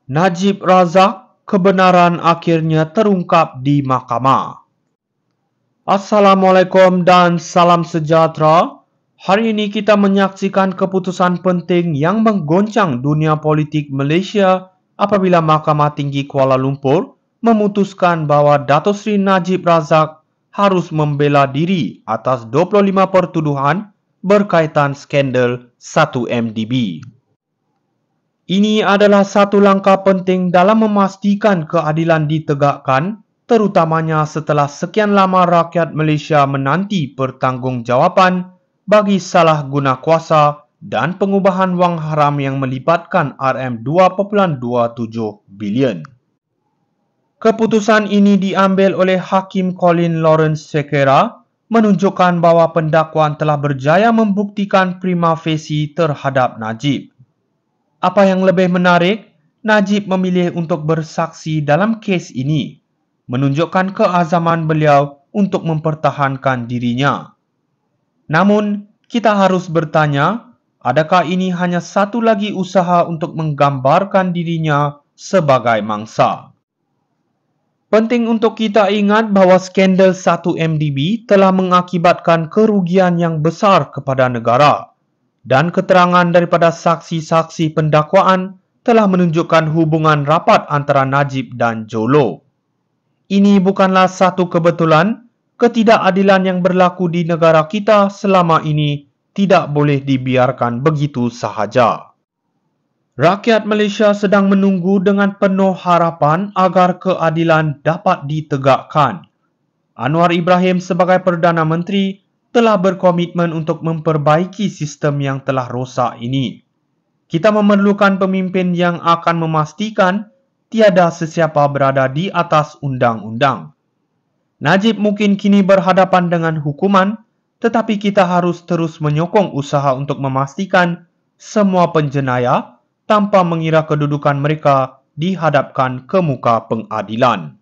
Najib Razak, kebenaran akhirnya terungkap di mahkamah. Assalamualaikum dan salam sejahtera. Hari ini kita menyaksikan keputusan penting yang menggoncang dunia politik Malaysia apabila Mahkamah Tinggi Kuala Lumpur memutuskan bahawa Dato' Seri Najib Razak harus membela diri atas 25 pertuduhan berkaitan skandal 1MDB. Ini adalah satu langkah penting dalam memastikan keadilan ditegakkan, terutamanya setelah sekian lama rakyat Malaysia menanti pertanggungjawaban bagi salah guna kuasa dan pengubahan wang haram yang melibatkan RM2.27 bilion. Keputusan ini diambil oleh Hakim Colin Lawrence Sekera menunjukkan bahawa pendakwaan telah berjaya membuktikan prima facie terhadap Najib. Apa yang lebih menarik, Najib memilih untuk bersaksi dalam kes ini, menunjukkan keazaman beliau untuk mempertahankan dirinya. Namun, kita harus bertanya, adakah ini hanya satu lagi usaha untuk menggambarkan dirinya sebagai mangsa? Penting untuk kita ingat bahawa skandal 1MDB telah mengakibatkan kerugian yang besar kepada negara. Dan keterangan daripada saksi-saksi pendakwaan telah menunjukkan hubungan rapat antara Najib dan Jolo. Ini bukanlah satu kebetulan, ketidakadilan yang berlaku di negara kita selama ini tidak boleh dibiarkan begitu sahaja. Rakyat Malaysia sedang menunggu dengan penuh harapan agar keadilan dapat ditegakkan. Anwar Ibrahim sebagai Perdana Menteri telah berkomitmen untuk memperbaiki sistem yang telah rosak ini. Kita memerlukan pemimpin yang akan memastikan tiada sesiapa berada di atas undang-undang. Najib mungkin kini berhadapan dengan hukuman, tetapi kita harus terus menyokong usaha untuk memastikan semua penjenayah tanpa mengira kedudukan mereka dihadapkan ke muka pengadilan.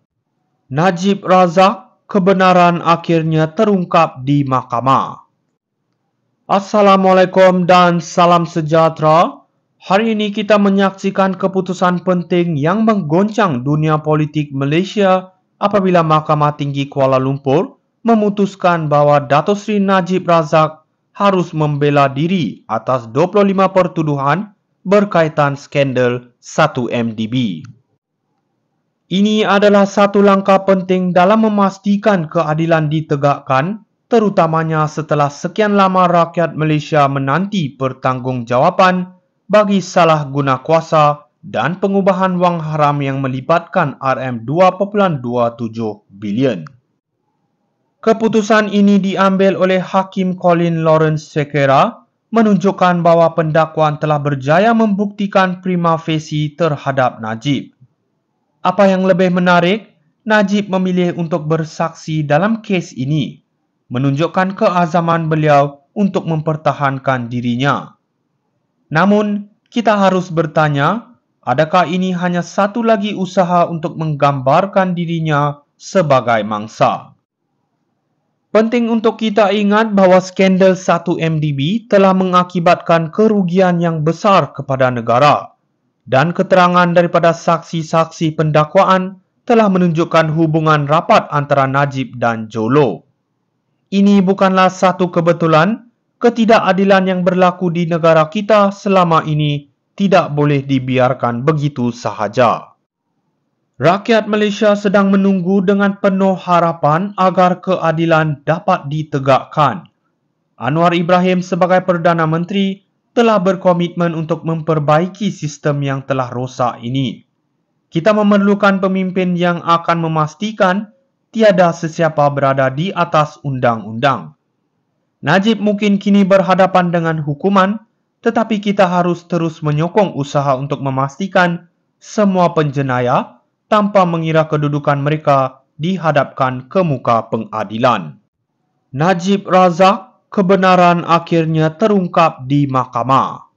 Najib Razak, kebenaran akhirnya terungkap di mahkamah. Assalamualaikum dan salam sejahtera. Hari ini kita menyaksikan keputusan penting yang menggoncang dunia politik Malaysia apabila Mahkamah Tinggi Kuala Lumpur memutuskan bahawa Dato' Seri Najib Razak harus membela diri atas 25 pertuduhan berkaitan skandal 1MDB. Ini adalah satu langkah penting dalam memastikan keadilan ditegakkan, terutamanya setelah sekian lama rakyat Malaysia menanti pertanggungjawaban bagi salah guna kuasa dan pengubahan wang haram yang melibatkan RM2.27 bilion. Keputusan ini diambil oleh Hakim Colin Lawrence Sekera menunjukkan bahawa pendakwaan telah berjaya membuktikan prima facie terhadap Najib. Apa yang lebih menarik, Najib memilih untuk bersaksi dalam kes ini, menunjukkan keazaman beliau untuk mempertahankan dirinya. Namun, kita harus bertanya, adakah ini hanya satu lagi usaha untuk menggambarkan dirinya sebagai mangsa? Penting untuk kita ingat bahawa skandal 1MDB telah mengakibatkan kerugian yang besar kepada negara. Dan keterangan daripada saksi-saksi pendakwaan telah menunjukkan hubungan rapat antara Najib dan Jolo. Ini bukanlah satu kebetulan, ketidakadilan yang berlaku di negara kita selama ini tidak boleh dibiarkan begitu sahaja. Rakyat Malaysia sedang menunggu dengan penuh harapan agar keadilan dapat ditegakkan. Anwar Ibrahim sebagai Perdana Menteri telah berkomitmen untuk memperbaiki sistem yang telah rosak ini. Kita memerlukan pemimpin yang akan memastikan tiada sesiapa berada di atas undang-undang. Najib mungkin kini berhadapan dengan hukuman, tetapi kita harus terus menyokong usaha untuk memastikan semua penjenayah tanpa mengira kedudukan mereka dihadapkan ke muka pengadilan. Najib Razak, kebenaran akhirnya terungkap di mahkamah.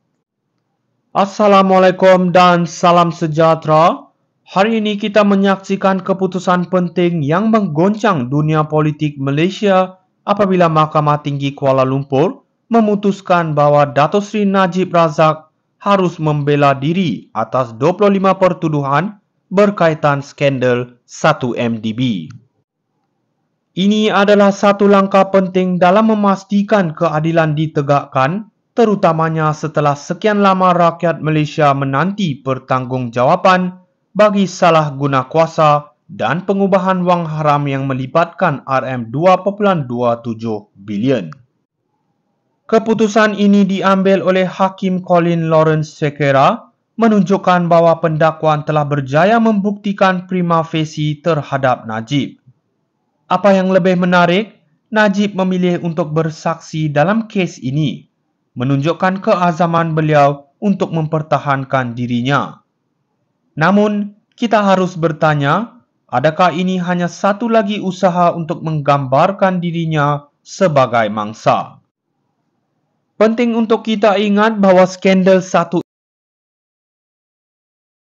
Assalamualaikum dan salam sejahtera. Hari ini kita menyaksikan keputusan penting yang menggoncang dunia politik Malaysia apabila Mahkamah Tinggi Kuala Lumpur memutuskan bahawa Dato' Seri Najib Razak harus membela diri atas 25 pertuduhan berkaitan skandal 1MDB. Ini adalah satu langkah penting dalam memastikan keadilan ditegakkan, terutamanya setelah sekian lama rakyat Malaysia menanti pertanggungjawaban bagi salah guna kuasa dan pengubahan wang haram yang melibatkan RM2.27 bilion. Keputusan ini diambil oleh Hakim Colin Lawrence Sekera menunjukkan bahawa pendakwaan telah berjaya membuktikan prima facie terhadap Najib. Apa yang lebih menarik, Najib memilih untuk bersaksi dalam kes ini, menunjukkan keazaman beliau untuk mempertahankan dirinya. Namun, kita harus bertanya, adakah ini hanya satu lagi usaha untuk menggambarkan dirinya sebagai mangsa? Penting untuk kita ingat bahawa skandal 1